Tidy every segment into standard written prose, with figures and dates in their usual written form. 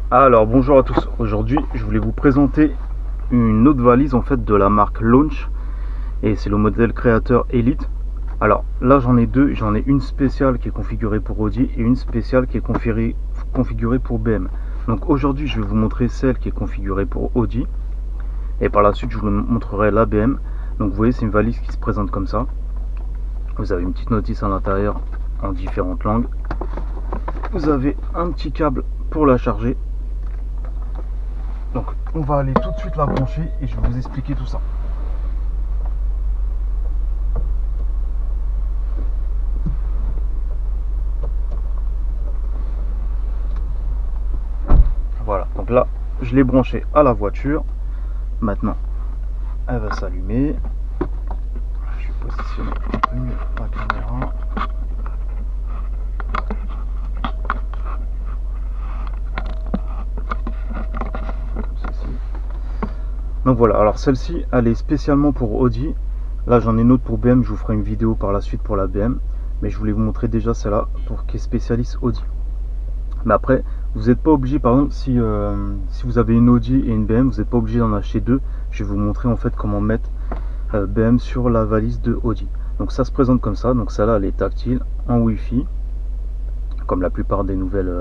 Alors bonjour à tous, aujourd'hui je voulais vous présenter une autre valise en fait de la marque Launch et c'est le modèle créateur Elite. Alors là j'en ai deux, j'en ai une spéciale qui est configurée pour Audi et une spéciale qui est configurée pour BM. Donc aujourd'hui je vais vous montrer celle qui est configurée pour Audi et par la suite je vous montrerai la BM. Donc vous voyez c'est une valise qui se présente comme ça. Vous avez une petite notice à l'intérieur en différentes langues. Vous avez un petit câble pour la charger. Donc on va aller tout de suite la brancher et je vais vous expliquer tout ça. Voilà, donc là je l'ai branché à la voiture. Maintenant elle va s'allumer. Je vais positionner un peu mieux la caméra. Donc voilà, alors celle-ci elle est spécialement pour Audi. Là j'en ai une autre pour BM, je vous ferai une vidéo par la suite pour la BM, mais je voulais vous montrer déjà celle-là pour qui est spécialiste Audi. Mais après vous n'êtes pas obligé, par exemple si vous avez une Audi et une BM, vous n'êtes pas obligé d'en acheter deux. Je vais vous montrer en fait comment mettre BM sur la valise de Audi. Donc ça se présente comme ça, donc celle-là elle est tactile en Wi-Fi, comme la plupart des nouvelles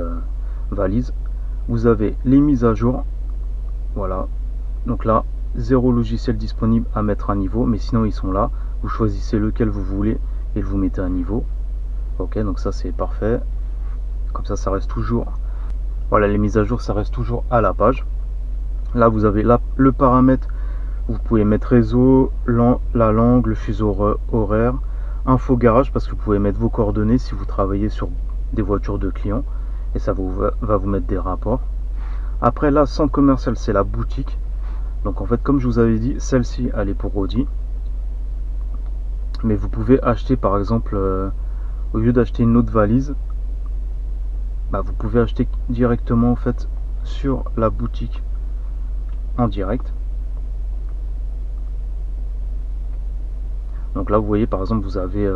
valises. Vous avez les mises à jour, voilà, donc là 0 logiciel disponible à mettre à niveau, mais sinon ils sont là, vous choisissez lequel vous voulez et vous mettez à niveau. Ok, donc ça c'est parfait, comme ça reste toujours, voilà, les mises à jour ça reste toujours à la page. Là vous avez là le paramètre, vous pouvez mettre réseau, la langue, le fuseau horaire, info garage, parce que vous pouvez mettre vos coordonnées si vous travaillez sur des voitures de clients et ça va vous mettre des rapports. Après là, centre commercial, c'est la boutique. Donc en fait, comme je vous avais dit, celle-ci elle est pour Audi, mais vous pouvez acheter par exemple au lieu d'acheter une autre valise, vous pouvez acheter directement en fait sur la boutique en direct. Donc là vous voyez par exemple vous avez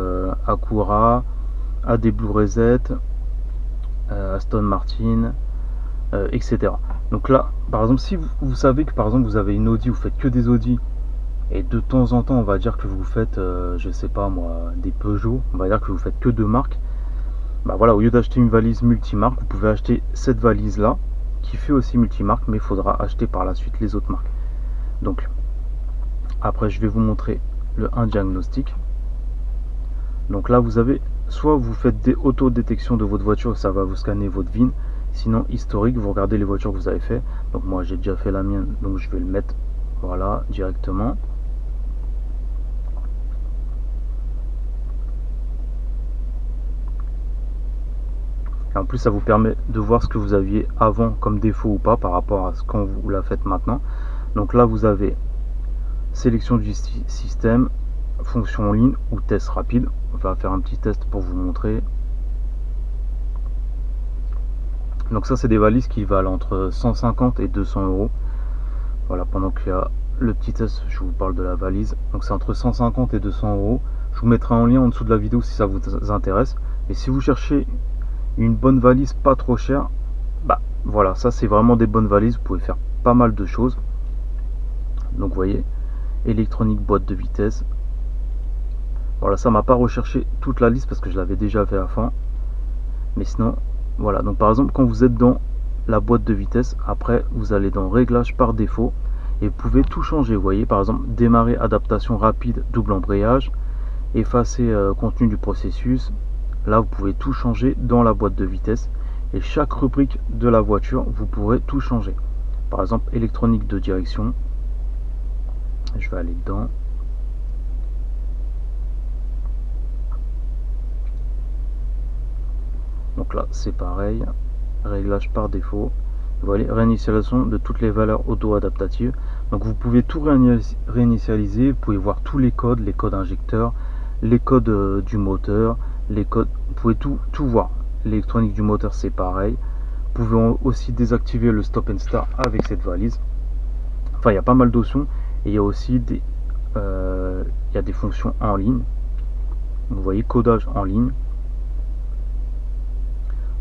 Acura, AD Blue Reset, Aston Martin, etc. Donc là par exemple si vous savez que par exemple vous avez une Audi, vous faites que des Audi et de temps en temps on va dire que vous faites je sais pas moi des Peugeot, on va dire que vous faites que deux marques, voilà, au lieu d'acheter une valise multimarque vous pouvez acheter cette valise là qui fait aussi multimarque, mais il faudra acheter par la suite les autres marques. Donc après je vais vous montrer un diagnostic. Donc là vous avez soit vous faites des auto-détections de votre voiture, ça va vous scanner votre VIN, sinon historique, vous regardez les voitures que vous avez fait. Donc moi j'ai déjà fait la mienne, donc je vais le mettre voilà directement. Et en plus ça vous permet de voir ce que vous aviez avant comme défaut ou pas par rapport à ce qu'on vous la faites maintenant. Donc là vous avez sélection du système, fonction en ligne ou test rapide. On va faire un petit test pour vous montrer. Donc ça c'est des valises qui valent entre 150 et 200 euros. Voilà, pendant qu'il y a le petit test, je vous parle de la valise. Donc c'est entre 150 et 200 euros. Je vous mettrai un lien en dessous de la vidéo si ça vous intéresse. Et si vous cherchez une bonne valise pas trop chère, voilà, ça c'est vraiment des bonnes valises. Vous pouvez faire pas mal de choses. Donc vous voyez, électronique, boîte de vitesse. Voilà, ça m'a pas recherché toute la liste parce que je l'avais déjà fait avant. Mais sinon, voilà. Donc par exemple, quand vous êtes dans la boîte de vitesse, après vous allez dans réglage par défaut et vous pouvez tout changer. Vous voyez, par exemple, démarrer adaptation rapide, double embrayage, effacer contenu du processus. Là, vous pouvez tout changer dans la boîte de vitesse et chaque rubrique de la voiture, vous pourrez tout changer. Par exemple, électronique de direction. Je vais aller dedans. Donc là c'est pareil, réglage par défaut. Vous voyez, réinitialisation de toutes les valeurs auto-adaptatives. Donc vous pouvez tout réinitialiser, vous pouvez voir tous les codes injecteurs, les codes du moteur, les codes, vous pouvez tout voir. L'électronique du moteur c'est pareil. Vous pouvez aussi désactiver le stop and start avec cette valise. Enfin il y a pas mal d'options et il y a aussi des fonctions en ligne. Vous voyez, codage en ligne.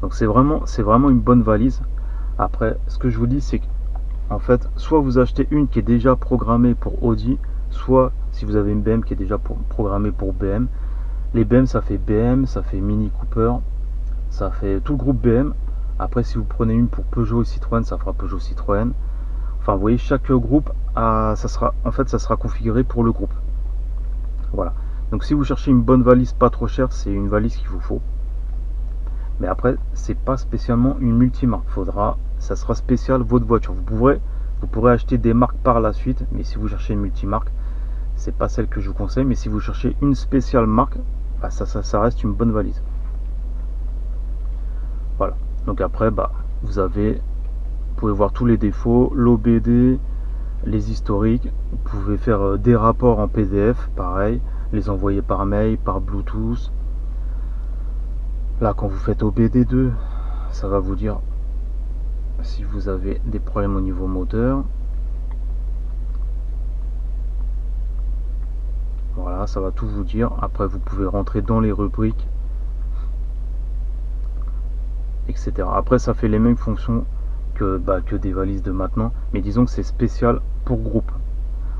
Donc c'est vraiment une bonne valise. Après, ce que je vous dis, c'est qu'en fait, soit vous achetez une qui est déjà programmée pour Audi, soit si vous avez une BM qui est déjà programmée pour BM. Les BM, ça fait BM, ça fait Mini Cooper, ça fait tout le groupe BM. Après, si vous prenez une pour Peugeot et Citroën, ça fera Peugeot Citroën. Enfin, vous voyez, chaque groupe ça sera configuré pour le groupe. Voilà. Donc, si vous cherchez une bonne valise pas trop chère, c'est une valise qu'il vous faut. Mais après, c'est pas spécialement une multimarque. Ça sera spécial votre voiture. Vous pourrez acheter des marques par la suite, mais si vous cherchez une multimarque, c'est pas celle que je vous conseille. Mais si vous cherchez une spéciale marque, bah, ça reste une bonne valise. Voilà. Donc après, bah, vous pouvez voir tous les défauts, l'OBD, les historiques. Vous pouvez faire des rapports en PDF, pareil, les envoyer par mail, par Bluetooth. Là, quand vous faites OBD2, ça va vous dire si vous avez des problèmes au niveau moteur. Voilà, ça va tout vous dire. Après, vous pouvez rentrer dans les rubriques, etc. Après, ça fait les mêmes fonctions que des valises de maintenant, mais disons que c'est spécial pour groupe.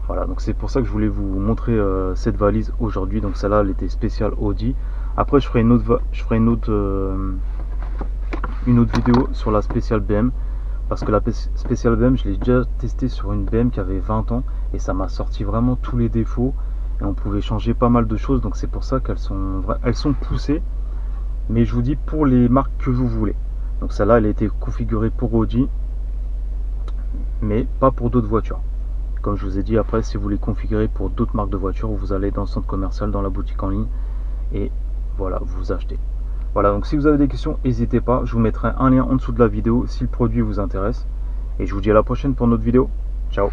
Voilà, donc c'est pour ça que je voulais vous montrer cette valise aujourd'hui. Donc celle-là, elle était spéciale Audi. Après, je ferai une autre vidéo sur la spéciale BM, parce que la spéciale BM, je l'ai déjà testé sur une BM qui avait 20 ans et ça m'a sorti vraiment tous les défauts et on pouvait changer pas mal de choses. Donc c'est pour ça qu'elles sont poussées, mais je vous dis pour les marques que vous voulez. Donc celle-là, elle a été configurée pour Audi, mais pas pour d'autres voitures. Comme je vous ai dit, après, si vous les configurez pour d'autres marques de voitures, vous allez dans le centre commercial, dans la boutique en ligne, et voilà, vous achetez. Voilà, donc si vous avez des questions, n'hésitez pas, je vous mettrai un lien en dessous de la vidéo si le produit vous intéresse. Et je vous dis à la prochaine pour notre vidéo. Ciao.